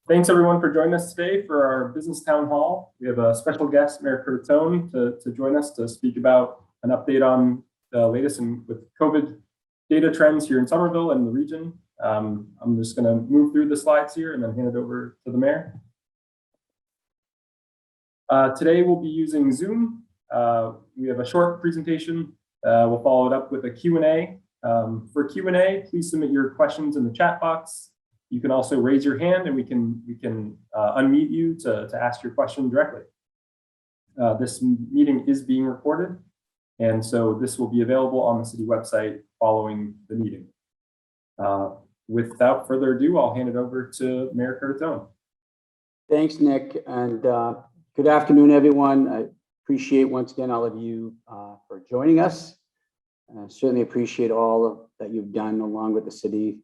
Thanks everyone for joining us today for our business town hall. We have a special guest, Mayor Curtatone, to join us to speak about an update on the latest with COVID data trends here in Somerville and the region. I'm just going to move through the slides here and then hand it over to the mayor. Today we'll be using Zoom. We have a short presentation. We'll follow it up with a Q&A. For Q&A, please submit your questions in the chat box. You can also raise your hand and we can unmute you to ask your question directly. This meeting is being recorded, and so this will be available on the city website following the meeting. Without further ado, I'll hand it over to Mayor Curtatone. Thanks, Nick, and good afternoon, everyone. I appreciate once again all of you for joining us. Certainly appreciate all that you've done along with the city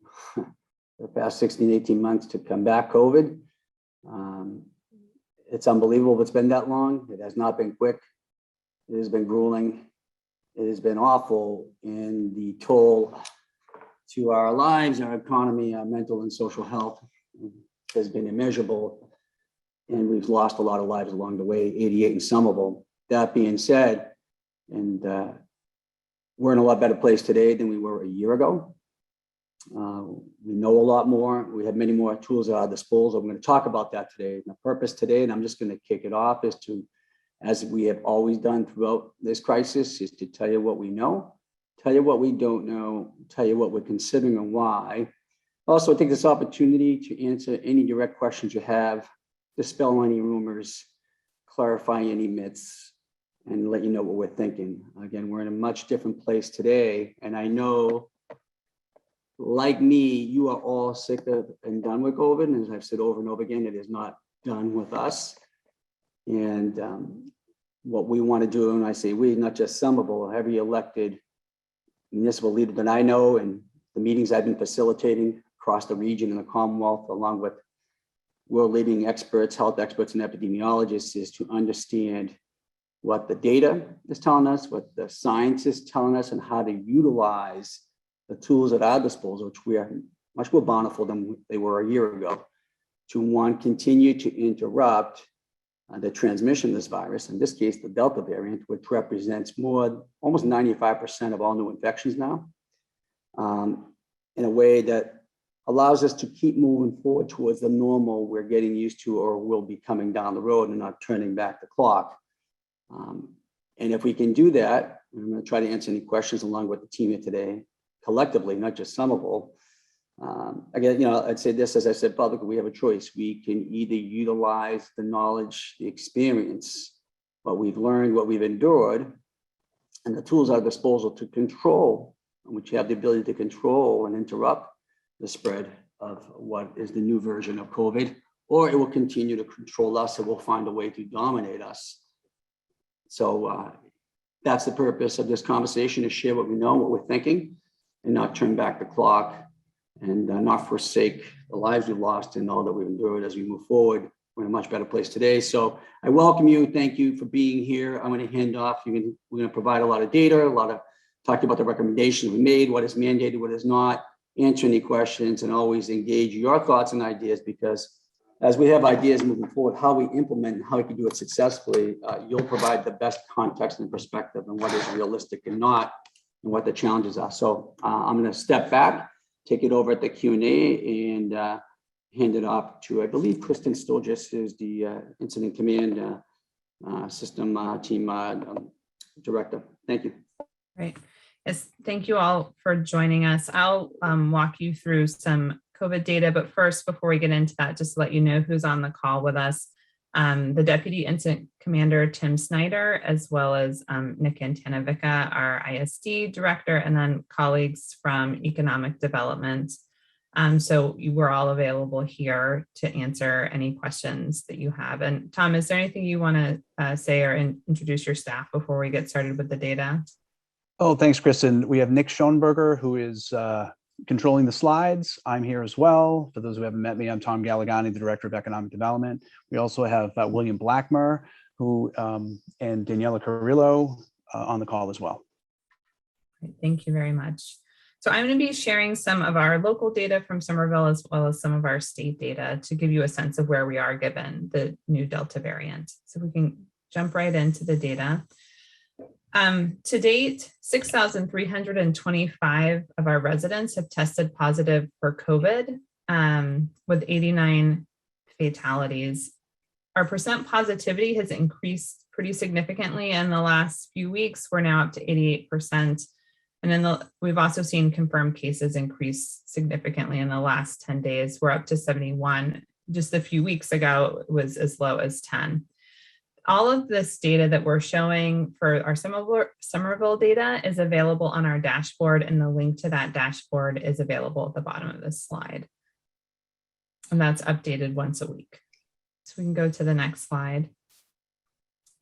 the past 16, 18 months to combat COVID. It's unbelievable it's been that long. It has not been quick. It has been grueling. It has been awful, and the toll to our lives, our economy, our mental and social health has been immeasurable. And we've lost a lot of lives along the way, 88 in Somerville. That being said, and we're in a lot better place today than we were a year ago. We know a lot more. We have many more tools at our disposal. I'm going to talk about that today. The purpose today, and I'm just going to kick it off, is to, as we have always done throughout this crisis, is to tell you what we know, tell you what we don't know, tell you what we're considering and why. Also, take this opportunity to answer any direct questions you have, dispel any rumors, clarify any myths, and let you know what we're thinking. Again, we're in a much different place today, and I know, like me, you are all sick of and done with COVID. And as I've said over and over again, it is not done with us. And what we want to do, and I say we, not just Somerville, every elected municipal leader that I know, and the meetings I've been facilitating across the region and the Commonwealth, along with world-leading experts, health experts and epidemiologists, is to understand what the data is telling us, what the science is telling us, and how to utilize the tools at our disposal, which we are much more bountiful than they were a year ago, to one, continue to interrupt the transmission of this virus, in this case, the Delta variant, which represents almost 95% of all new infections now, in a way that allows us to keep moving forward towards the normal we're getting used to or will be coming down the road and not turning back the clock. And if we can do that, I'm going to try to answer any questions along with the team here today, collectively, not just Somerville. Again, I'd say this, as I said publicly, we have a choice. We can either utilize the knowledge, the experience, what we've learned, what we've endured, and the tools at our disposal to control, which you have the ability to control and interrupt the spread of what is the new version of COVID, or it will continue to control us and we'll find a way to dominate us. So that's the purpose of this conversation, to share what we know, what we're thinking, and not turn back the clock, and not forsake the lives we've lost and all that we've endured as we move forward. We're in a much better place today. So I welcome you. Thank you for being here. I'm going to hand off. We're going to provide a lot of data, talk about the recommendations we made, what is mandated, what is not, answer any questions, and always engage your thoughts and ideas, because as we have ideas moving forward, how we implement and how we can do it successfully, you'll provide the best context and perspective on what is realistic and not, and what the challenges are. So I'm going to step back, take it over at the Q&A, and hand it off to, I believe, Kristen Sturgis, who's the Incident Command System Team Director. Thank you. Great. Yes, thank you all for joining us. I'll walk you through some COVID data, but first, before we get into that, just to let you know who's on the call with us. The Deputy Incident Commander, Tim Snyder, as well as Nick Antanavica, our ISD Director, and then colleagues from Economic Development. So we're all available here to answer any questions that you have. And Tom, is there anything you want to say or introduce your staff before we get started with the data? Oh, thanks, Kristen. We have Nick Schoenberger, who is controlling the slides. I'm here as well. For those who haven't met me, I'm Tom Galligani, the Director of Economic Development. We also have William Blackmer, who and Daniela Carrillo on the call as well. Thank you very much. So I'm going to be sharing some of our local data from Somerville as well as some of our state data to give you a sense of where we are given the new Delta variant. So we can jump right into the data. To date, 6,325 of our residents have tested positive for COVID, with 89 fatalities. Our percent positivity has increased pretty significantly in the last few weeks. We're now up to 88%. And then we've also seen confirmed cases increase significantly in the last 10 days. We're up to 71. Just a few weeks ago, it was as low as 10. All of this data that we're showing for our Somerville data is available on our dashboard, and the link to that dashboard is available at the bottom of this slide. And that's updated once a week. So we can go to the next slide.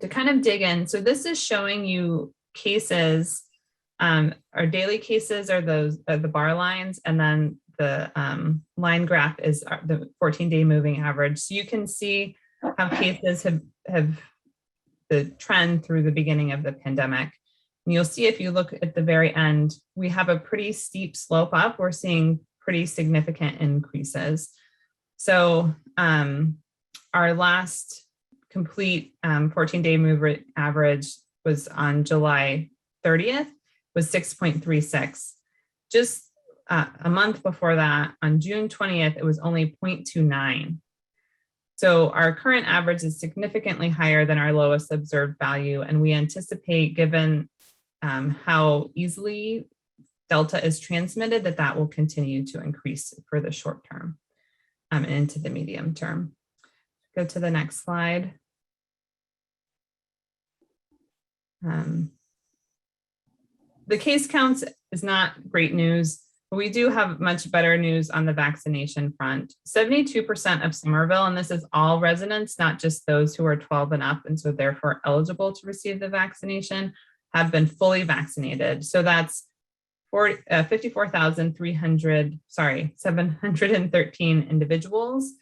To kind of dig in, so this is showing you cases. Our daily cases are those the bar lines, and then the line graph is the 14-day moving average. So you can see how cases have the trend through the beginning of the pandemic. And you'll see if you look at the very end, we have a pretty steep slope up. We're seeing pretty significant increases. So our last complete 14-day moving average was on July 30th, was 6.36. Just a month before that, on June 20th, it was only 0.29. So our current average is significantly higher than our lowest observed value. And we anticipate, given how easily Delta is transmitted, that will continue to increase for the short term and into the medium term. Go to the next slide. The case counts is not great news. But we do have much better news on the vaccination front. 72% of Somerville, and this is all residents, not just those who are 12 and up, and so therefore eligible to receive the vaccination, have been fully vaccinated. So that's 713 individuals.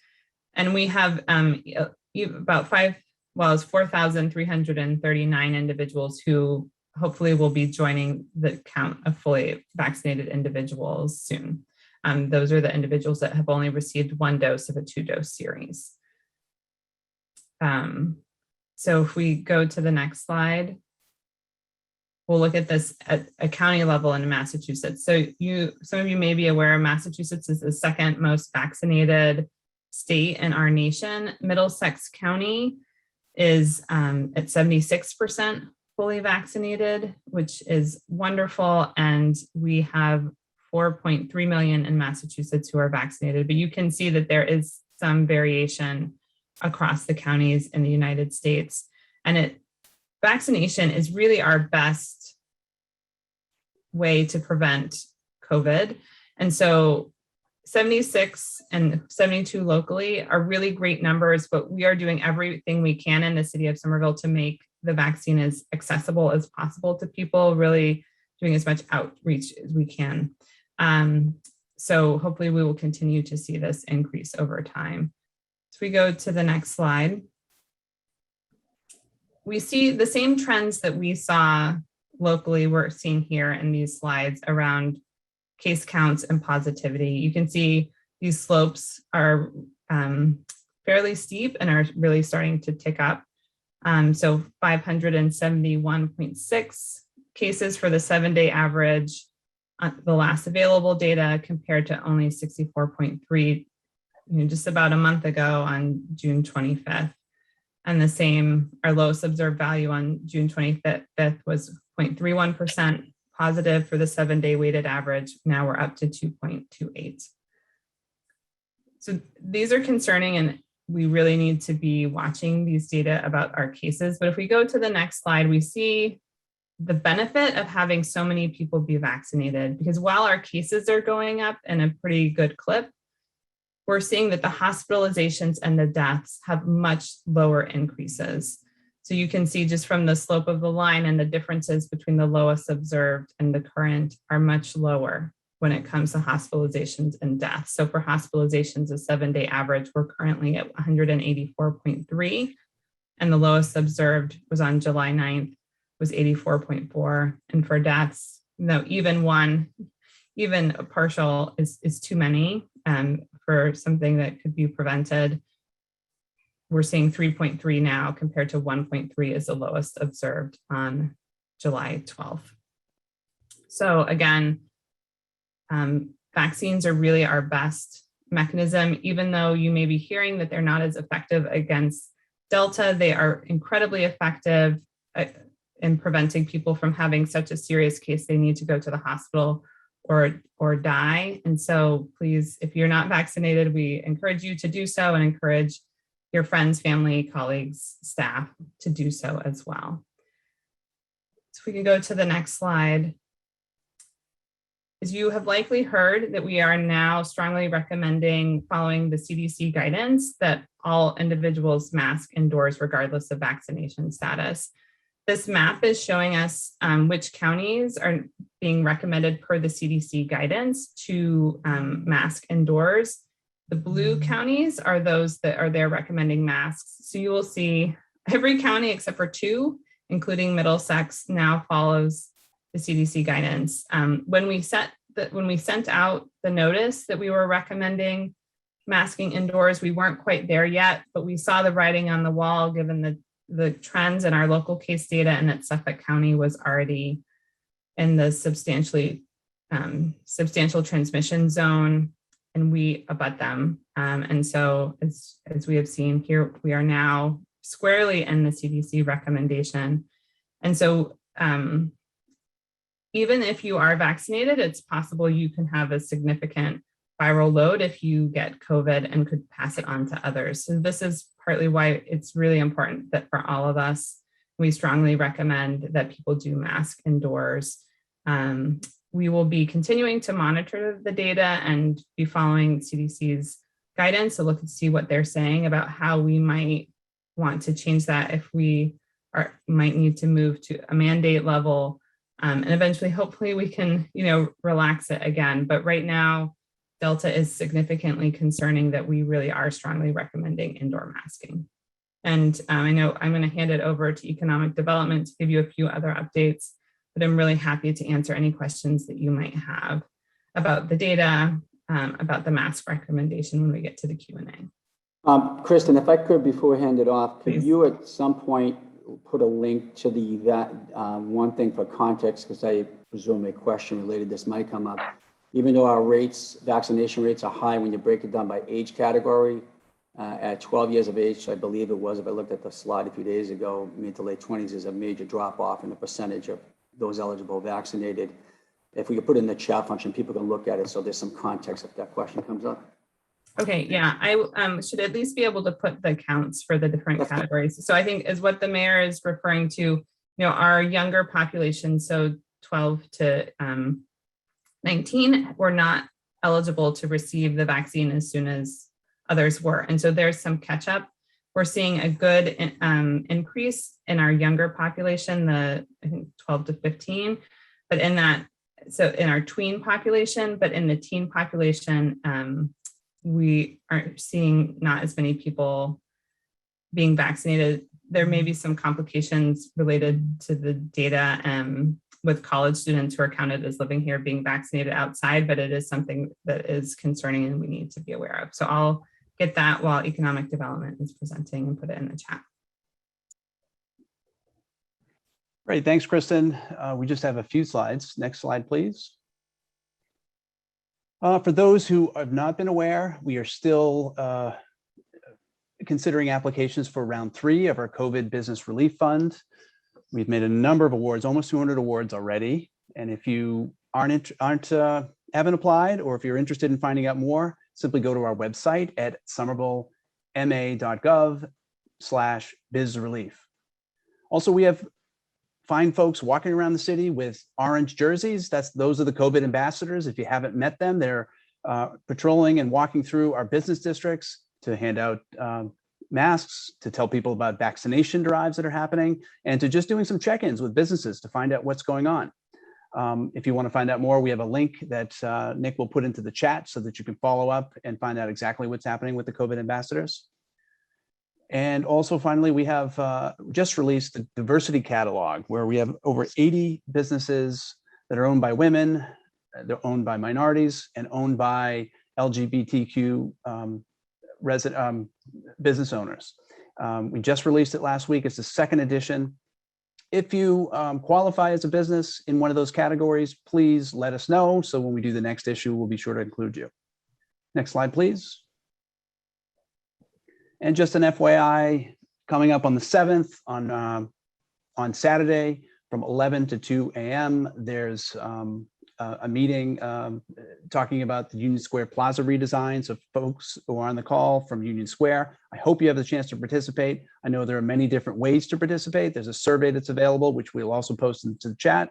And we have about 4,339 individuals who hopefully will be joining the count of fully vaccinated individuals soon. Those are the individuals that have only received one dose of a 2-dose series. So if we go to the next slide, we'll look at this at a county level in Massachusetts. So some of you may be aware Massachusetts is the second most vaccinated state in our nation. Middlesex County is at 76% fully vaccinated, which is wonderful. And we have 4.3 million in Massachusetts who are vaccinated, but you can see that there is some variation across the counties in the United States. And vaccination is really our best way to prevent COVID. And so 76 and 72 locally are really great numbers, but we are doing everything we can in the city of Somerville to make the vaccine as accessible as possible to people, really doing as much outreach as we can. So hopefully we will continue to see this increase over time. So we go to the next slide. We see the same trends that we saw locally, we're seeing here in these slides around case counts and positivity. You can see these slopes are fairly steep and are really starting to tick up. So 571.6 cases for the 7-day average, the last available data, compared to only 64.3, just about a month ago on June 25th. And the same, our lowest observed value on June 25th was 0.31% positive for the 7-day weighted average. Now we're up to 2.28. So these are concerning, and we really need to be watching these data about our cases. But if we go to the next slide, we see the benefit of having so many people be vaccinated, because while our cases are going up in a pretty good clip, we're seeing that the hospitalizations and the deaths have much lower increases. So you can see just from the slope of the line, and the differences between the lowest observed and the current are much lower when it comes to hospitalizations and deaths. So for hospitalizations, a 7-day average, we're currently at 184.3, and the lowest observed was on July 9th, was 84.4. And for deaths, even one even a partial is too many for something that could be prevented. We're seeing 3.3 now compared to 1.3 is the lowest observed on July 12th. So again, vaccines are really our best mechanism. Even though you may be hearing that they're not as effective against Delta, they are incredibly effective in preventing people from having such a serious case they need to go to the hospital or die. And so please, if you're not vaccinated, we encourage you to do so and encourage your friends, family, colleagues, staff to do so as well. So we can go to the next slide. As you have likely heard, that we are now strongly recommending, following the CDC guidance, that all individuals mask indoors regardless of vaccination status. This map is showing us which counties are being recommended per the CDC guidance to mask indoors. The blue counties are those that are there recommending masks. So you will see every county except for 2, including Middlesex, now follows the CDC guidance. When we sent out the notice that we were recommending masking indoors, we weren't quite there yet, but we saw the writing on the wall given the trends in our local case data, and that Suffolk County was already in the substantial transmission zone, and we abut them. And so as we have seen here, we are now squarely in the CDC recommendation. And so even if you are vaccinated, it's possible you can have a significant viral load if you get COVID and could pass it on to others. So this is partly why it's really important that for all of us, we strongly recommend that people do mask indoors. We will be continuing to monitor the data and be following CDC's guidance to look and see what they're saying about how we might want to change that if we might need to move to a mandate level. And eventually, hopefully we can, relax it again. But right now, Delta is significantly concerning that we really are strongly recommending indoor masking. And I know I'm going to hand it over to economic development to give you a few other updates, but I'm really happy to answer any questions that you might have about the data, about the mask recommendation when we get to the Q&A. Kristen, if I could, before we hand it off, could Please. you at some point put a link to that one thing for context, because I presume a question related to this might come up. Even though our vaccination rates are high when you break it down by age category, at 12 years of age, I believe it was, if I looked at the slide a few days ago, mid to late 20s is a major drop off in the percentage of those eligible vaccinated. If we could put in the chat function, people can look at it so there's some context if that question comes up. Okay, yeah, I should at least be able to put the counts for the different categories. So I think is what the mayor is referring to, our younger population, so 12 to 19 were not eligible to receive the vaccine as soon as others were. And so there's some catch up. We're seeing a good increase in our younger population, I think 12 to 15, but in our tween population, but in the teen population, we aren't seeing not as many people being vaccinated. There may be some complications related to the data with college students who are counted as living here being vaccinated outside, but it is something that is concerning and we need to be aware of. So I'll get that while economic development is presenting and put it in the chat. Great, thanks, Kristen. We just have a few slides. Next slide, please. For those who have not been aware, we are still considering applications for round 3 of our COVID Business Relief Fund. We've made a number of awards, almost 200 awards already. And if you haven't applied, or if you're interested in finding out more, simply go to our website at somervillema.gov/bizrelief. Also, we have fine folks walking around the city with orange jerseys. Those are the COVID ambassadors. If you haven't met them, they're patrolling and walking through our business districts to hand out masks, to tell people about vaccination drives that are happening, and to just doing some check-ins with businesses to find out what's going on. If you want to find out more, we have a link that Nick will put into the chat so that you can follow up and find out exactly what's happening with the COVID ambassadors. And also, finally, we have just released the diversity catalog, where we have over 80 businesses that are owned by women, they're owned by minorities and owned by LGBTQ business owners. We just released it last week. It's the second edition. If you qualify as a business in one of those categories, please let us know. So when we do the next issue, we'll be sure to include you. Next slide, please. And just an FYI, coming up on the 7th on Saturday from 11 to 2 a.m., there's a meeting talking about the Union Square Plaza redesign. So folks who are on the call from Union Square, I hope you have the chance to participate. I know there are many different ways to participate. There's a survey that's available, which we'll also post into the chat.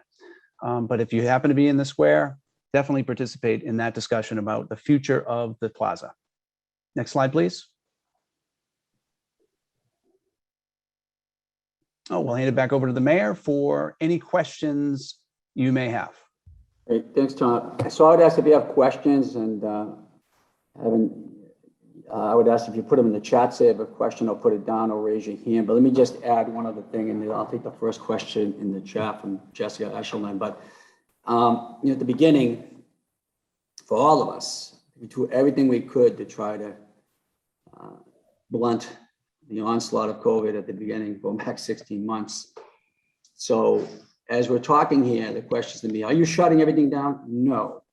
But if you happen to be in the square, definitely participate in that discussion about the future of the plaza. Next slide, please. Oh, we'll hand it back over to the mayor for any questions you may have. Great, thanks, Tom. So I would ask if you have questions, and I would ask if you put them in the chat, say if you have a question, or put it down or raise your hand. But let me just add one other thing, and then I'll take the first question in the chat from Jessica Eshelman. But at the beginning, for all of us, we do everything we could to try to blunt the onslaught of COVID at the beginning, going back 16 months. So as we're talking here, the question's to me, are you shutting everything down? No.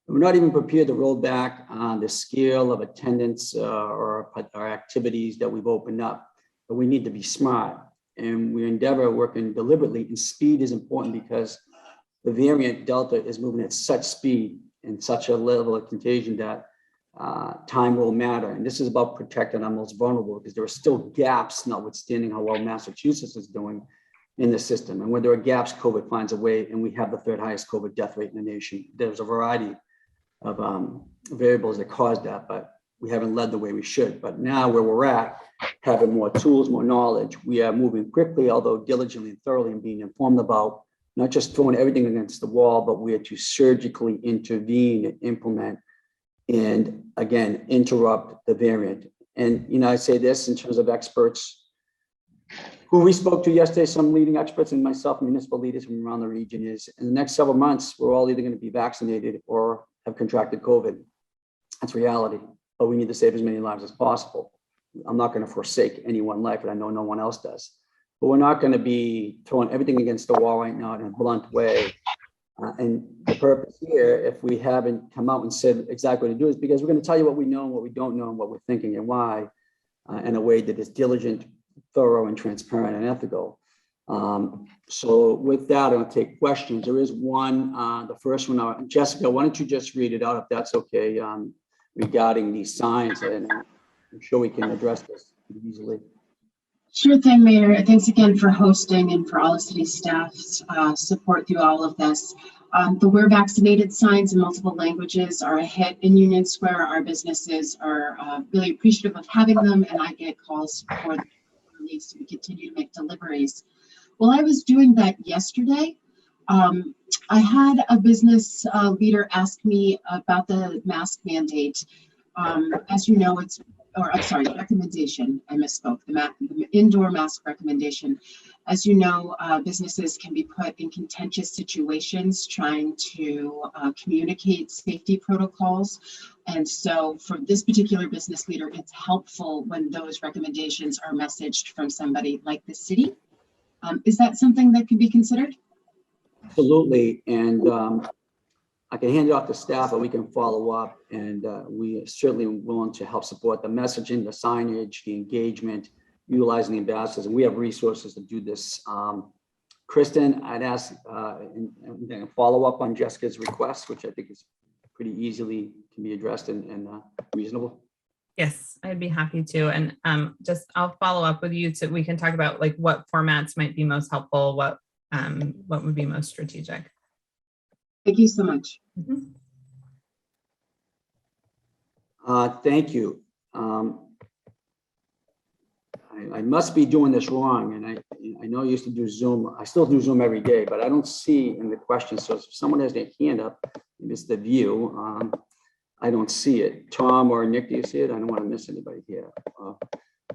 We're not even prepared to roll back on the scale of attendance or our activities that we've opened up, but we need to be smart. And we endeavor working deliberately, and speed is important because the variant Delta is moving at such speed and such a level of contagion that time will matter. And this is about protecting our most vulnerable, because there are still gaps, notwithstanding how well Massachusetts is doing in the system. And when there are gaps, COVID finds a way, and we have the third highest COVID death rate in the nation. There's a variety of variables that cause that, but we haven't led the way we should. But now where we're at, having more tools, more knowledge, we are moving quickly, although diligently and thoroughly, and being informed about not just throwing everything against the wall, but we are to surgically intervene and implement and, again, interrupt the variant. And, I say this in terms of experts who we spoke to yesterday, some leading experts and myself, municipal leaders from around the region, is in the next several months, we're all either going to be vaccinated or have contracted COVID. That's reality, but we need to save as many lives as possible. I'm not going to forsake any one life, and I know no one else does. But we're not going to be throwing everything against the wall right now in a blunt way. And the purpose here, if we haven't come out and said exactly what to do, is because we're going to tell you what we know and what we don't know and what we're thinking and why, in a way that is diligent, thorough, and transparent and ethical. So with that, I'm going to take questions. There is one, the first one. Jessica, why don't you just read it out if that's okay, regarding these signs, and I'm sure we can address this easily. Sure thing, Mayor. Thanks again for hosting and for all of city staff's support through all of this. The "We're Vaccinated" signs in multiple languages are a hit in Union Square. Our businesses are really appreciative of having them, and I get calls for the release, so we continue to make deliveries. While I was doing that yesterday, I had a business leader ask me about the mask mandate. As you know, recommendation. I misspoke. The indoor mask recommendation. As you know, businesses can be put in contentious situations trying to communicate safety protocols. And so for this particular business leader, it's helpful when those recommendations are messaged from somebody like the city. Is that something that could be considered? Absolutely. And I can hand it off to staff, or we can follow up, and we are certainly willing to help support the messaging, the signage, the engagement, utilizing the ambassadors, and we have resources to do this. Kristen, I'd ask and follow up on Jessica's request, which I think is pretty easily can be addressed and reasonable. Yes, I'd be happy to. And I'll follow up with you so we can talk about like what formats might be most helpful, what would be most strategic. Thank you so much. Mm-hmm. Thank you. I must be doing this wrong, and I know I used to do Zoom. I still do Zoom every day, but I don't see in the questions. So if someone has their hand up, it's the view. I don't see it. Tom or Nick, do you see it? I don't want to miss anybody here. Are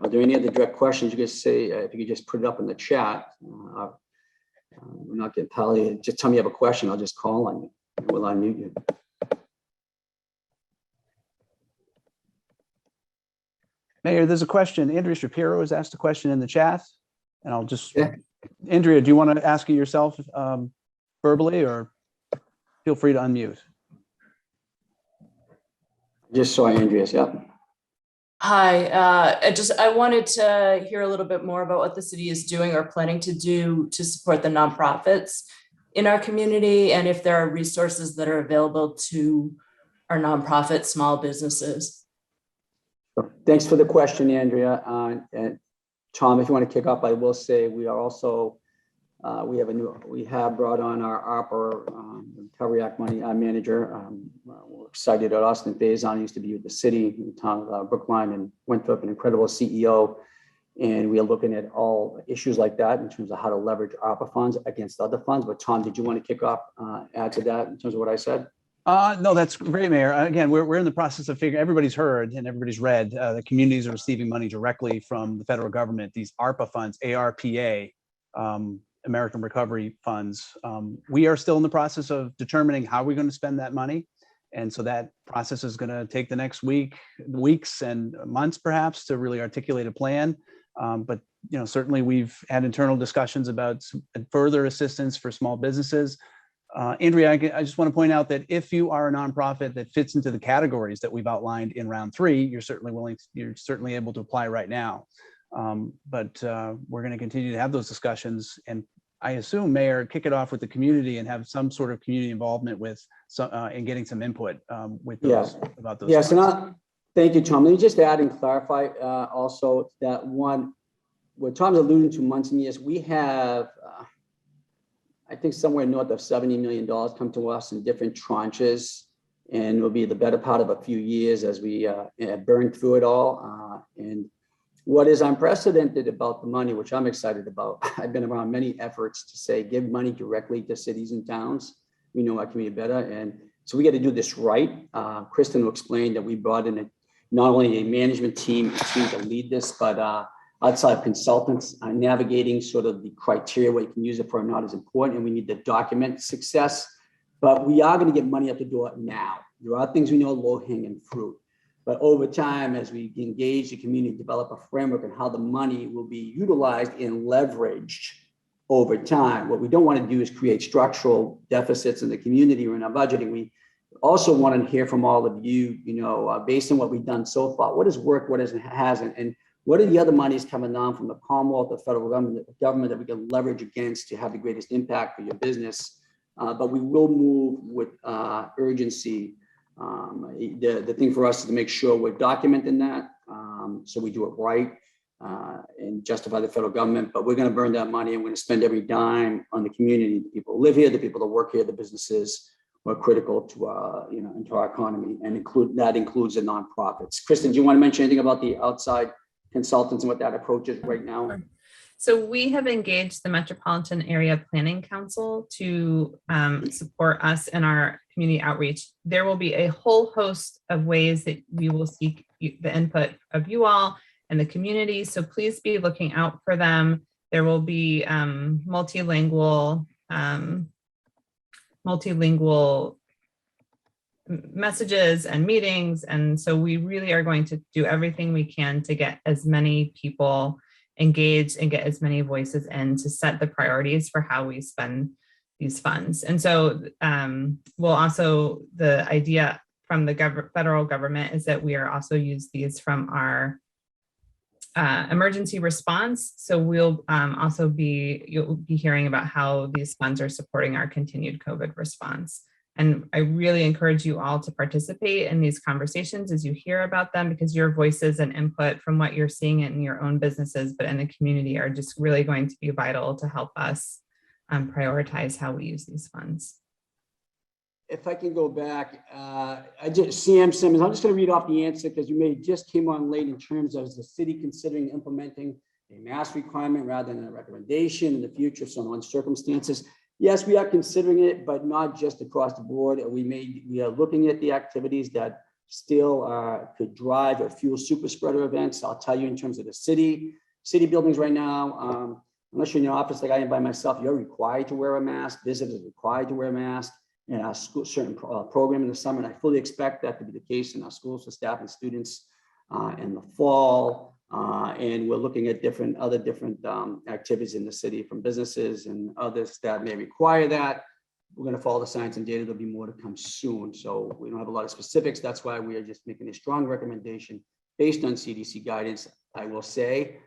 there any other direct questions? You could say, if you could just put it up in the chat. We're not getting probably, just tell me you have a question. I'll just call on you. We'll unmute you. Mayor, there's a question. Andrea Shapiro has asked a question in the chat, and I'll just, Yeah. Andrea, do you want to ask it yourself verbally, or feel free to unmute? Just saw Andreas, yeah. Hi, I wanted to hear a little bit more about what the city is doing or planning to do to support the nonprofits in our community, and if there are resources that are available to our nonprofit small businesses. Thanks for the question, Andrea. And Tom, if you want to kick off, I will say we are also, we have brought on our ARPA Recovery Act money manager. We're excited at Austin Faison, used to be with the city in the town of Brookline and Winthrop, an incredible CEO. And we are looking at all issues like that in terms of how to leverage ARPA funds against other funds. But Tom, did you want to kick off, add to that in terms of what I said? No, that's great, Mayor. Again, we're in the process of figuring, everybody's heard and everybody's read, the communities are receiving money directly from the federal government, these ARPA funds, ARPA, American Recovery Funds. We are still in the process of determining how we're going to spend that money. And so that process is going to take the next weeks and months, perhaps, to really articulate a plan. But certainly we've had internal discussions about further assistance for small businesses. Andrea, I just want to point out that if you are a nonprofit that fits into the categories that we've outlined in round 3, you're certainly able to apply right now. But we're going to continue to have those discussions, and I assume, Mayor, kick it off with the community and have some sort of community involvement with and getting some input with those about those. Yes, and thank you, Tom. Let me just add and clarify also that what Tom's alluding to, months and years, we have, I think, somewhere north of $70 million come to us in different tranches, and it'll be the better part of a few years as we burn through it all. And what is unprecedented about the money, which I'm excited about, I've been around many efforts to say, give money directly to cities and towns. We know our community better. And so we got to do this right. Kristen will explain that we brought in not only a management team to lead this, but outside consultants navigating sort of the criteria, what you can use it for or not is important. And we need to document success, but we are going to get money out the door now. There are things we know low hanging fruit. But over time, as we engage the community, develop a framework on how the money will be utilized and leveraged over time. What we don't want to do is create structural deficits in the community or in our budgeting. We also want to hear from all of you, based on what we've done so far, what has worked, what hasn't, and what are the other monies coming down from the Commonwealth, the federal government that we can leverage against to have the greatest impact for your business. But we will move with urgency. The thing for us is to make sure we're documenting that, so we do it right and justify the federal government. But we're going to burn that money, and we're going to spend every dime on the community, the people who live here, the people that work here, the businesses who are critical to into our economy, and that includes the nonprofits. Kristen, do you want to mention anything about the outside consultants and what that approach is right now? So we have engaged the Metropolitan Area Planning Council to support us in our community outreach. There will be a whole host of ways that we will seek the input of you all and the community. So please be looking out for them. There will be multilingual messages and meetings. And so we really are going to do everything we can to get as many people engaged and get as many voices in to set the priorities for how we spend these funds. And so the idea from the federal government is that we are also use these from our emergency response. So you'll be hearing about how these funds are supporting our continued COVID response. And I really encourage you all to participate in these conversations as you hear about them, because your voices and input from what you're seeing in your own businesses, but in the community, are just really going to be vital to help us prioritize how we use these funds. If I can go back, Sam Simmons, I'm just going to read off the answer because you just came on late in terms of the city considering implementing a mask requirement rather than a recommendation in the future, so on circumstances. Yes, we are considering it, but not just across the board. We are looking at the activities that still could drive or fuel super spreader events. I'll tell you in terms of the city buildings right now, unless you're in your office like I am by myself, you're required to wear a mask. Visitors are required to wear a mask in our school, certain program in the summer. And I fully expect that to be the case in our schools for staff and students in the fall. And we're looking at other different activities in the city from businesses and others that may require that. We're going to follow the science and data. There'll be more to come soon. So we don't have a lot of specifics. That's why we are just making a strong recommendation based on CDC guidance. I will say,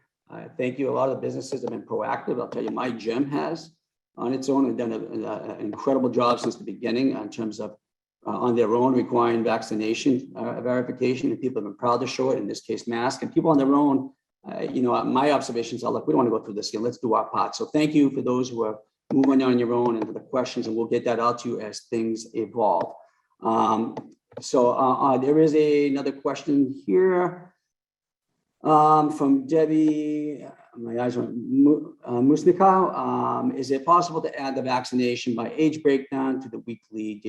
thank you. A lot of the businesses have been proactive. I'll tell you, my gym has on its own and done an incredible job since the beginning in terms of on their own requiring vaccination verification, and people have been proud to show it, in this case, mask. And people on their own, my observations are, look, we don't want to go through this here. Let's do our part. So thank you for those who are moving on your own and for the questions, and we'll get that out to you as things evolve. There is another question here from Debbie. My eyes on Musnikau. Is it possible to add the vaccination by age breakdown to the weekly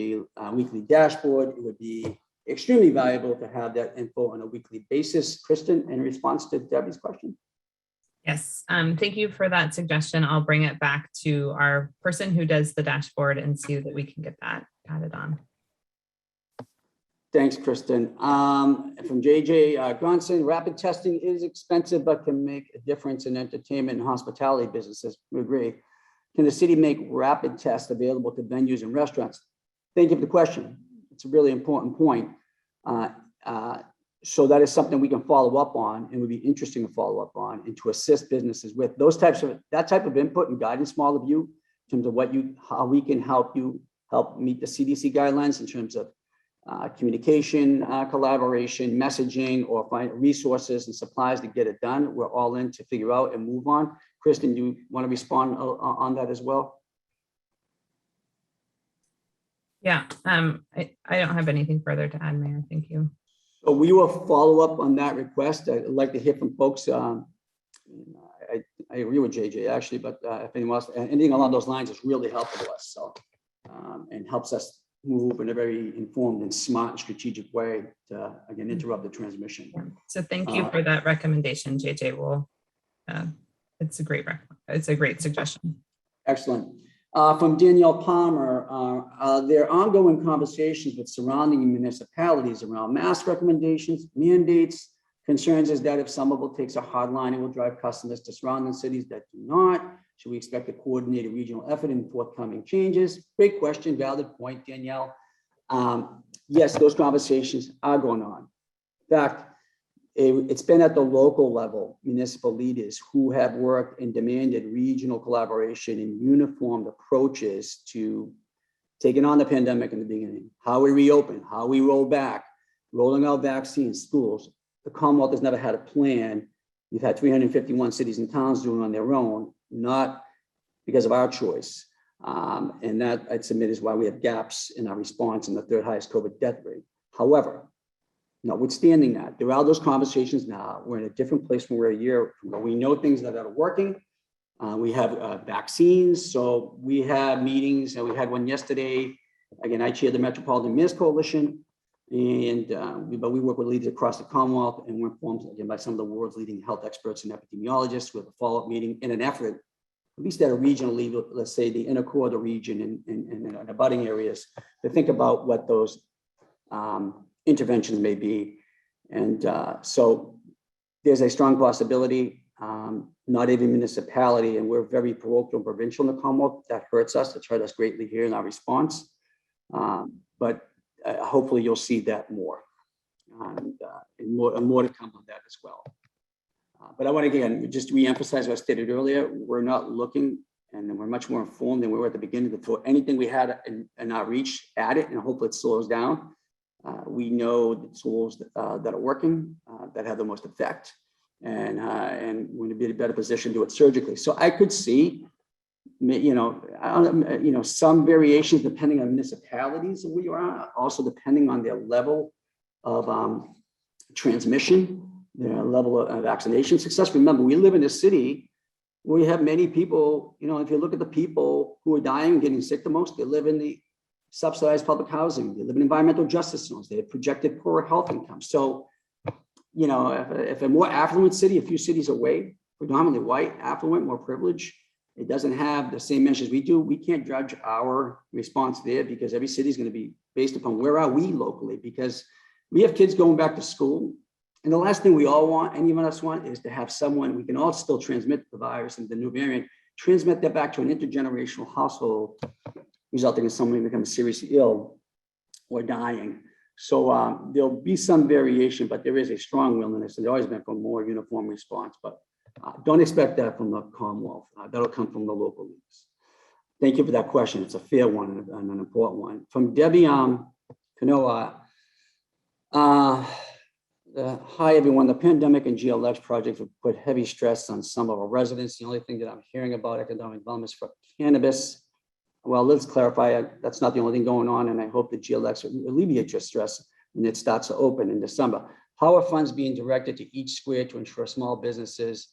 dashboard? It would be extremely valuable to have that info on a weekly basis. Kristen, in response to Debbie's question. Yes, thank you for that suggestion. I'll bring it back to our person who does the dashboard and see that we can get that added on. Thanks, Kristen. From JJ Gronson, rapid testing is expensive, but can make a difference in entertainment and hospitality businesses. We agree. Can the city make rapid tests available to venues and restaurants? Thank you for the question. It's a really important point. So that is something we can follow up on and would be interesting to follow up on and to assist businesses with that type of input and guidance from all of you in terms of how we can help meet the CDC guidelines in terms of communication, collaboration, messaging, or find resources and supplies to get it done. We're all in to figure out and move on. Kristen, do you want to respond on that as well? Yeah, I don't have anything further to add, Mayor. Thank you. So we will follow up on that request. I'd like to hear from folks. I agree with JJ actually, but if anyone else, anything along those lines is really helpful to us. So and helps us move in a very informed and smart and strategic way to, again, interrupt the transmission. Yeah. So thank you for that recommendation, JJ. It's a great suggestion. Excellent. From Danielle Palmer, there are ongoing conversations with surrounding municipalities around mask recommendations, mandates. Concerns is that if Somerville takes a hard line, it will drive customers to surrounding cities that do not. Should we expect a coordinated regional effort in forthcoming changes? Great question, valid point, Danielle. Yes, those conversations are going on. In fact, it's been at the local level, municipal leaders who have worked and demanded regional collaboration and uniformed approaches to taking on the pandemic in the beginning, how we reopen, how we roll back, rolling out vaccines, schools. The Commonwealth has never had a plan. You've had 351 cities and towns doing it on their own, not because of our choice. And that, I'd submit, is why we have gaps in our response and the third highest COVID death rate. However, notwithstanding that, there are those conversations now. We're in a different place from where a year ago. We know things that are working. We have vaccines. So we have meetings, and we had one yesterday. Again, I chair the Metropolitan Mayor's Coalition, and but we work with leaders across the Commonwealth, and we're informed again by some of the world's leading health experts and epidemiologists. We have a follow-up meeting in an effort, at least at a regional level, let's say the inner core of the region and abutting areas, to think about what those interventions may be. And so there's a strong possibility, not every municipality, and we're very parochial and provincial in the Commonwealth. That hurts us. It's hurt us greatly here in our response. But hopefully you'll see that more, and more to come on that as well. But I want to, again, just reemphasize what I stated earlier. We're not looking, and we're much more informed than we were at the beginning to throw anything we had in our reach at it, and hope it slows down. We know the tools that are working, that have the most effect, and we're going to be in a better position to do it surgically. So I could see, some variations depending on municipalities that we are, also depending on their level of transmission, their level of vaccination success. Remember, we live in a city where we have many people. If you look at the people who are dying and getting sick the most, they live in the subsidized public housing. They live in environmental justice zones. They have projected poor health income. So, if a more affluent city, a few cities away, predominantly white, affluent, more privileged, it doesn't have the same measures we do. We can't judge our response there, because every city is going to be based upon where are we locally, because we have kids going back to school And the last thing we all want, any of us want, is to have someone, we can all still transmit the virus and the new variant, transmit that back to an intergenerational household, resulting in someone becoming seriously ill or dying. So there'll be some variation, but there is a strong willingness, and there's always been, for more uniform response. But don't expect that from the Commonwealth. That'll come from the local leagues. Thank you for that question. It's a fair one and an important one. From Debbie Canoa. Hi, everyone. The pandemic and GLX projects have put heavy stress on some of our residents. The only thing that I'm hearing about economic development is for cannabis. Well, let's clarify, that's not the only thing going on, and I hope the GLX will alleviate your stress when it starts to open in December. How are funds being directed to each square to ensure small businesses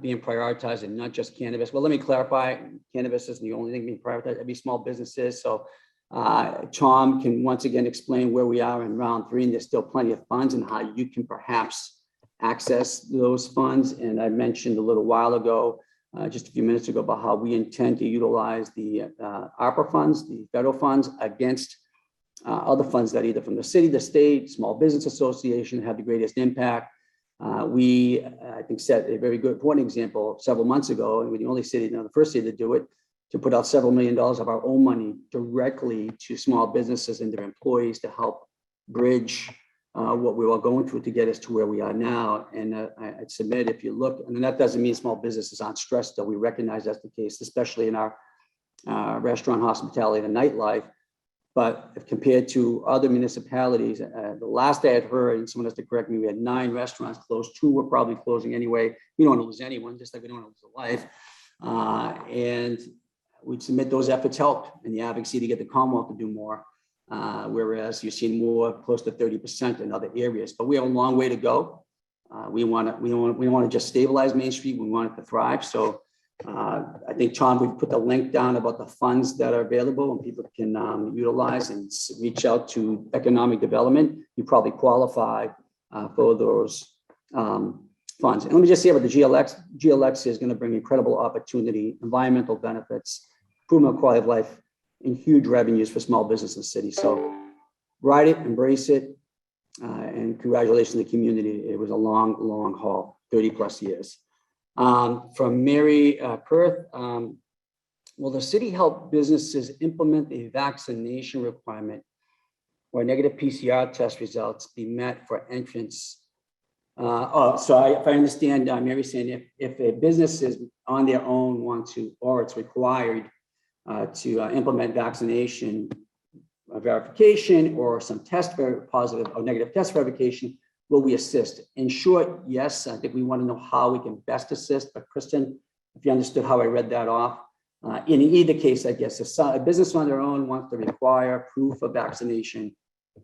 being prioritized and not just cannabis? Well, let me clarify, cannabis isn't the only thing being prioritized, every small business is. So Tom can once again explain where we are in round 3, and there's still plenty of funds and how you can perhaps access those funds. And I mentioned a little while ago, just a few minutes ago, about how we intend to utilize the ARPA funds, the federal funds, against other funds that either from the city, the state, small business association have the greatest impact. We, I think, set a very good one example several months ago, and we're the only city, the first city to do it, to put out several $1 million of our own money directly to small businesses and their employees to help bridge what we were going through to get us to where we are now. And I'd submit, if you look, and that doesn't mean small businesses aren't stressed, though we recognize that's the case, especially in our restaurant, hospitality, and nightlife. But if compared to other municipalities, the last I had heard, and someone has to correct me, we had 9 restaurants closed. 2 were probably closing anyway. We don't want to lose anyone, just like we don't want to lose a life. And we'd submit those efforts helped in the advocacy to get the Commonwealth to do more. Whereas you're seeing more, close to 30% in other areas, but we have a long way to go. We want to just stabilize Main Street. We want it to thrive. So I think, Tom, we've put the link down about the funds that are available and people can utilize and reach out to economic development. You probably qualify for those funds. And let me just say about the GLX. GLX is going to bring incredible opportunity, environmental benefits, improvement of quality of life, and huge revenues for small business in the city. So ride it, embrace it, and congratulations to the community. It was a long, long haul, 30 plus years. From Mary Perth, will the city help businesses implement a vaccination requirement or negative PCR test results be met for entrance? If I understand Mary saying if a business is on their own want to, or it's required to implement vaccination verification or some positive or negative test verification, will we assist? In short, yes. I think we want to know how we can best assist. But Kristen, if you understood how I read that off, in either case, I guess if a business on their own wants to require proof of vaccination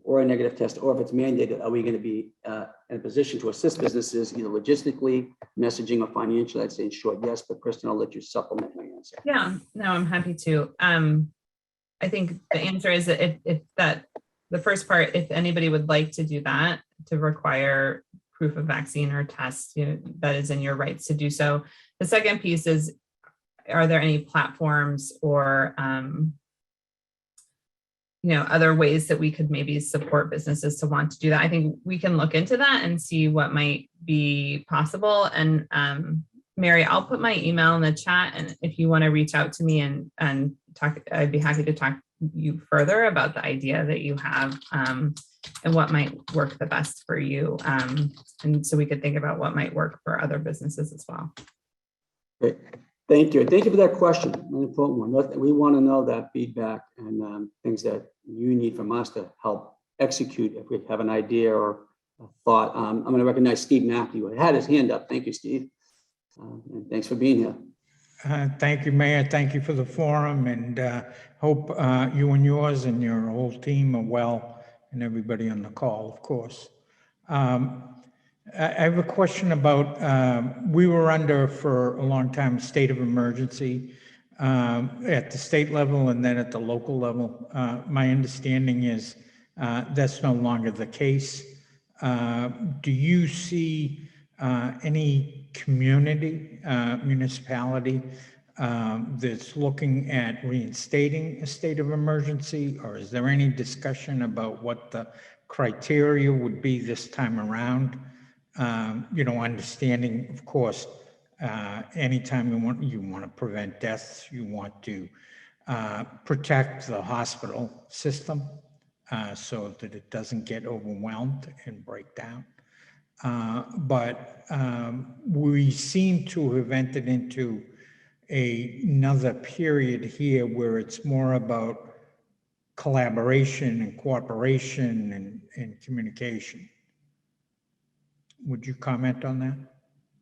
or a negative test, or if it's mandated, are we going to be in a position to assist businesses either logistically, messaging, or financially? I'd say in short, yes. But Kristen, I'll let you supplement my answer. Yeah, no, I'm happy to. I think the answer is that if that the first part, if anybody would like to do that, to require proof of vaccine or test, that is in your rights to do so. The second piece is, are there any platforms or other ways that we could maybe support businesses to want to do that? I think we can look into that and see what might be possible. And Mary, I'll put my email in the chat, and if you want to reach out to me and talk, I'd be happy to talk you further about the idea that you have and what might work the best for you. And so we could think about what might work for other businesses as well. Great. Thank you. Thank you for that question. An important one. We want to know that feedback and things that you need from us to help execute if we have an idea or a thought. I'm going to recognize Steve Matthew, who had his hand up. Thank you, Steve. And thanks for being here. Thank you, Mayor. Thank you for the forum, and hope you and yours and your whole team are well, and everybody on the call, of course. I have a question about, we were under for a long time state of emergency at the state level and then at the local level. My understanding is that's no longer the case. Do you see any community, municipality that's looking at reinstating a state of emergency, or is there any discussion about what the criteria would be this time around. Understanding, of course, anytime you want to prevent deaths, you want to protect the hospital system so that it doesn't get overwhelmed and break down. But we seem to have entered into another period here where it's more about collaboration and cooperation and communication. Would you comment on that?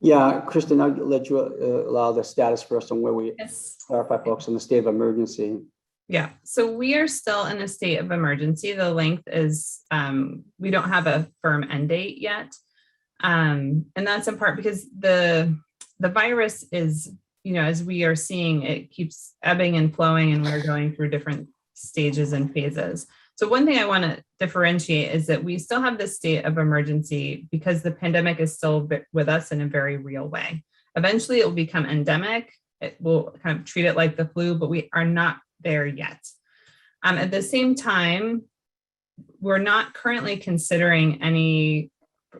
Yeah, Kristen, I'll let you allow the status first on where we Yes. clarify folks on the state of emergency. Yeah, so we are still in a state of emergency. The length is, we don't have a firm end date yet. And that's in part because the virus is, as we are seeing, it keeps ebbing and flowing, and we're going through different stages and phases. So one thing I want to differentiate is that we still have this state of emergency because the pandemic is still with us in a very real way. Eventually it will become endemic. It will kind of treat it like the flu, but we are not there yet. At the same time, we're not currently considering any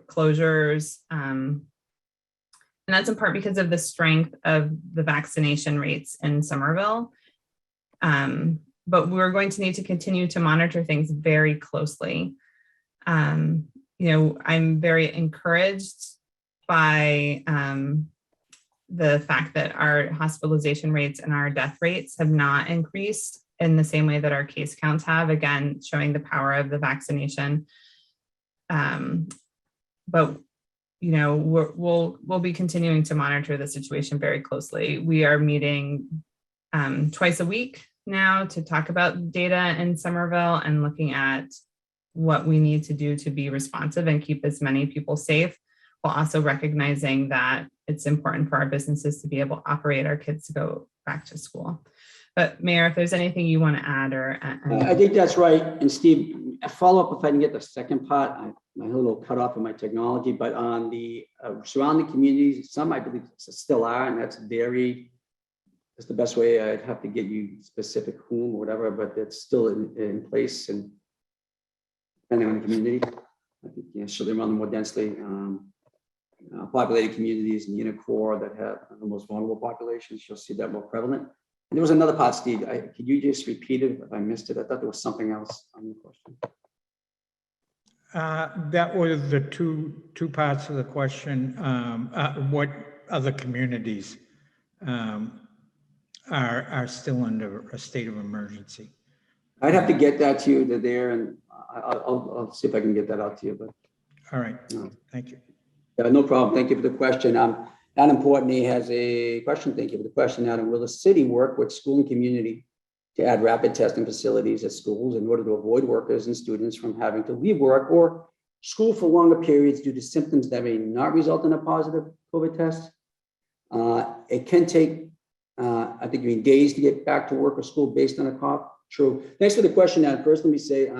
closures. And that's in part because of the strength of the vaccination rates in Somerville. But we're going to need to continue to monitor things very closely. I'm very encouraged by the fact that our hospitalization rates and our death rates have not increased in the same way that our case counts have, again, showing the power of the vaccination. But we'll be continuing to monitor the situation very closely. We are meeting twice a week now to talk about data in Somerville and looking at what we need to do to be responsive and keep as many people safe, while also recognizing that it's important for our businesses to be able to operate, our kids to go back to school. But Mayor, if there's anything you want to add or. I think that's right. And Steve, a follow-up if I can get the second part. My little cut off of my technology, but on the surrounding communities, some I believe still are, and that's the best way. I'd have to get you specific whom or whatever, but it's still in place, and depending on the community, I think so they run them more densely. Populated communities in Unicor that have the most vulnerable populations, you'll see that more prevalent. And there was another part, Steve. Could you just repeat it if I missed it? I thought there was something else on the question. That was the two parts of the question. What other communities are still under a state of emergency? I'd have to get that to you. They're there, and I'll see if I can get that out to you. But all right, thank you. No problem. Thank you for the question. Adam Portney has a question. Thank you for the question, Adam. Will the city work with school and community to add rapid testing facilities at schools in order to avoid workers and students from having to leave work or school for longer periods due to symptoms that may not result in a positive COVID test? It can take, I think, days to get back to work or school based on a cough. True. Thanks for the question, Adam. First, let me say,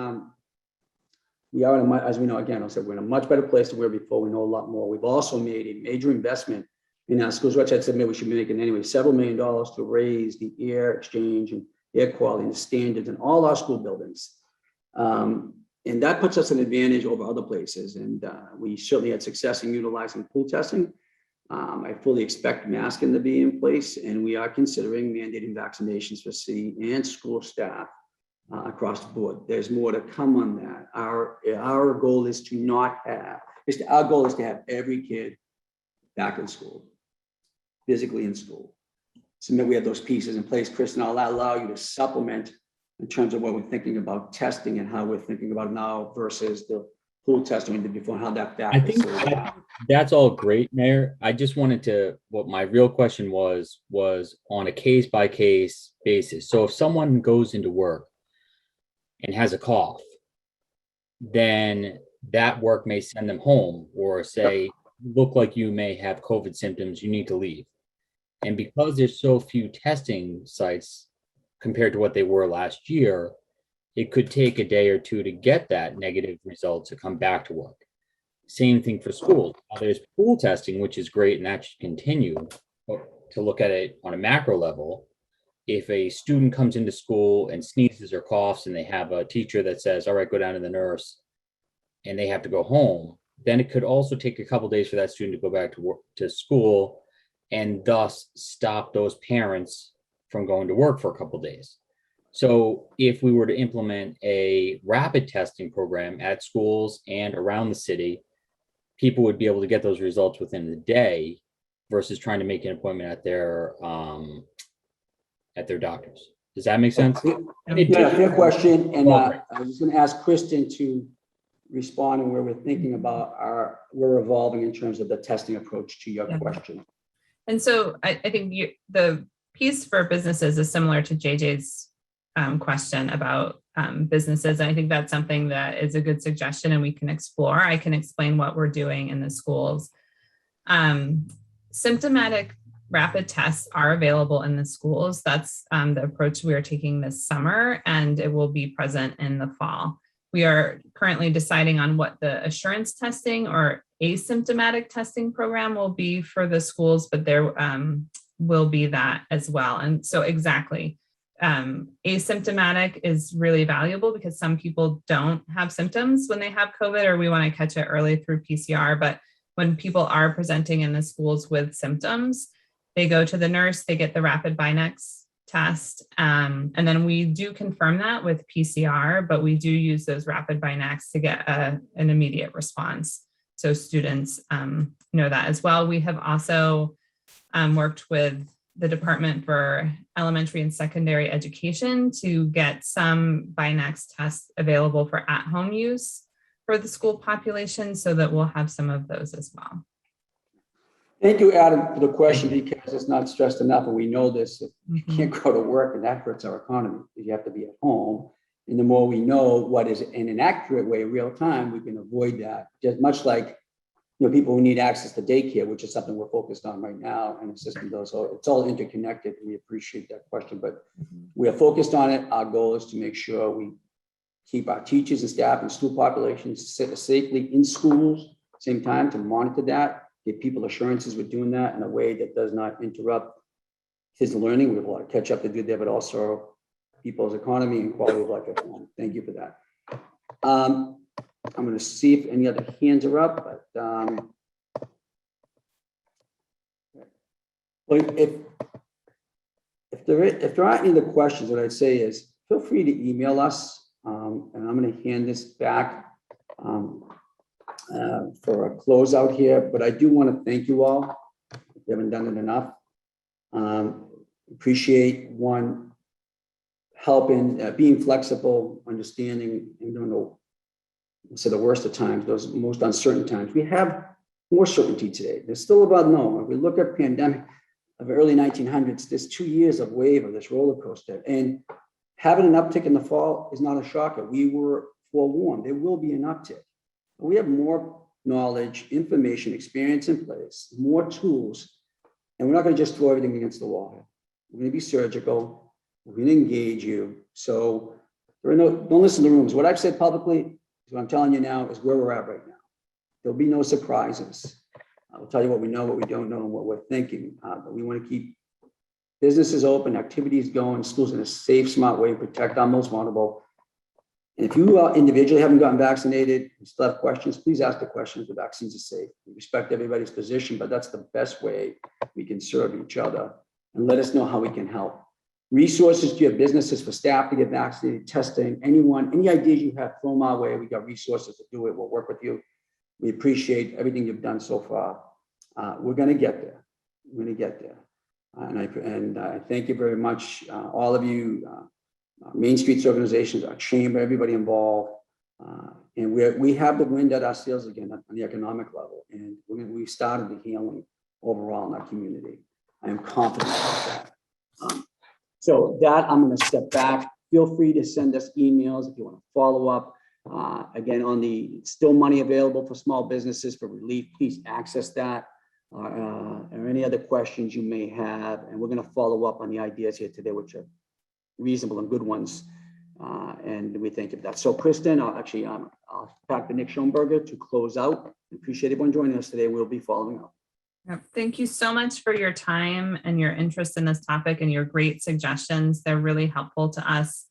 we are, as we know, again, I said, we're in a much better place than we were before. We know a lot more. We've also made a major investment in our schools, which I'd submit we should be making anyway, several $1 million to raise the air exchange and air quality and the standards in all our school buildings. And that puts us an advantage over other places. And we certainly had success in utilizing pool testing. I fully expect masking to be in place, and we are considering mandating vaccinations for city and school staff across the board. There's more to come on that. Our goal is to not have, our goal is to have every kid back in school, physically in school. So that we have those pieces in place. Chris, and I'll allow you to supplement in terms of what we're thinking about testing and how we're thinking about it now versus the pool testing we did before, how that I think factors. that's all great, Mayor. I just wanted to, what my real question was on a case by case basis. So if someone goes into work and has a cough, then that work may send them home or say, look like you may have COVID symptoms, you need to leave. And because there's so few testing sites compared to what they were last year, it could take a day or two to get that negative result to come back to work. Same thing for schools. Now, there's pool testing, which is great, and that should continue. But to look at it on a macro level, if a student comes into school and sneezes or coughs and they have a teacher that says, all right, go down to the nurse, and they have to go home, then it could also take a couple days for that student to go back to work, to school, and thus stop those parents from going to work for a couple days. So if we were to implement a rapid testing program at schools and around the city, people would be able to get those results within the day versus trying to make an appointment at their doctors. Does that make sense? Yeah, fair question. And I was going to ask Kristen to respond on where we're thinking about we're evolving in terms of the testing approach to your Yeah. question. And so I think the piece for businesses is similar to JJ's question about businesses. And I think that's something that is a good suggestion and we can explore. I can explain what we're doing in the schools. Symptomatic rapid tests are available in the schools. That's the approach we are taking this summer, and it will be present in the fall. We are currently deciding on what the assurance testing or asymptomatic testing program will be for the schools, but there will be that as well. And so exactly, asymptomatic is really valuable because some people don't have symptoms when they have COVID, or we want to catch it early through PCR. But when people are presenting in the schools with symptoms, they go to the nurse, they get the rapid Binax test. And then we do confirm that with PCR, but we do use those rapid Binax to get an immediate response. So students know that as well. We have also worked with the Department for Elementary and Secondary Education to get some Binax tests available for at-home use for the school population, so that we'll have some of those as well. Thank you, Adam, for the question, because it's not stressed enough, and we know this. If you Mhm. can't go to work, and that hurts our economy, because you have to be at home. And the more we know what is in an accurate way, real time, we can avoid that. Just much like, people who need access to daycare, which is something we're focused on right now, and the system does. So it's all interconnected. We appreciate that question, but we are focused on it. Our goal is to make sure we keep our teachers and staff and school populations safely in schools. Same time to monitor that, give people assurances we're doing that in a way that does not interrupt kids' learning. We have a lot of catch up to do there, but also people's economy and quality of life at home. Thank you for that. I'm going to see if any other hands are up, but if there aren't any other questions, what I'd say is feel free to email us, and I'm going to hand this back for a closeout here. But I do want to thank you all. If you haven't done it enough, appreciate one helping, being flexible, understanding, and don't know. So the worst of times, those most uncertain times, we have more certainty today. There's still about no. If we look at pandemic of the early 1900s, there's 2 years of wave of this roller coaster, and having an uptick in the fall is not a shocker. We were forewarned. There will be an uptick. We have more knowledge, information, experience in place, more tools, and we're not going to just throw everything against the wall. We're going to be surgical. We're going to engage you. So don't listen to rumors. What I've said publicly, what I'm telling you now, is where we're at right now. There'll be no surprises. I'll tell you what we know, what we don't know, and what we're thinking. But we want to keep businesses open, activities going, schools in a safe, smart way, protect our most vulnerable. And if you individually haven't gotten vaccinated and still have questions, please ask the questions. The vaccines are safe. We respect everybody's position, but that's the best way we can serve each other. And let us know how we can help. Resources to your businesses for staff to get vaccinated, testing, any ideas you have, throw them our way. We got resources to do it. We'll work with you. We appreciate everything you've done so far. We're going to get there. We're going to get there. And I thank you very much, all of you, Main Streets organizations, our chamber, everybody involved. And we have the wind at our sails again on the economic level. And we've started the healing overall in our community. I am confident about that. So that I'm going to step back. Feel free to send us emails if you want to follow up. Again, on the still money available for small businesses for relief, please access that. Or any other questions you may have. And we're going to follow up on the ideas here today, which are reasonable and good ones. And we thank you for that. So Kristen, I'll back to Nick Schoenberger to close out. Appreciate everyone joining us today. We'll be following up. Thank you so much for your time and your interest in this topic and your great suggestions. They're really helpful to us.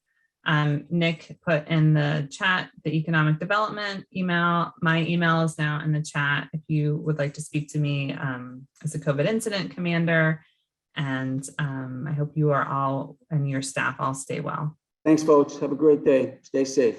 Nick put in the chat the economic development email. My email is now in the chat if you would like to speak to me as a COVID incident commander. And I hope you are all and your staff all stay well. Thanks, folks. Have a great day. Stay safe.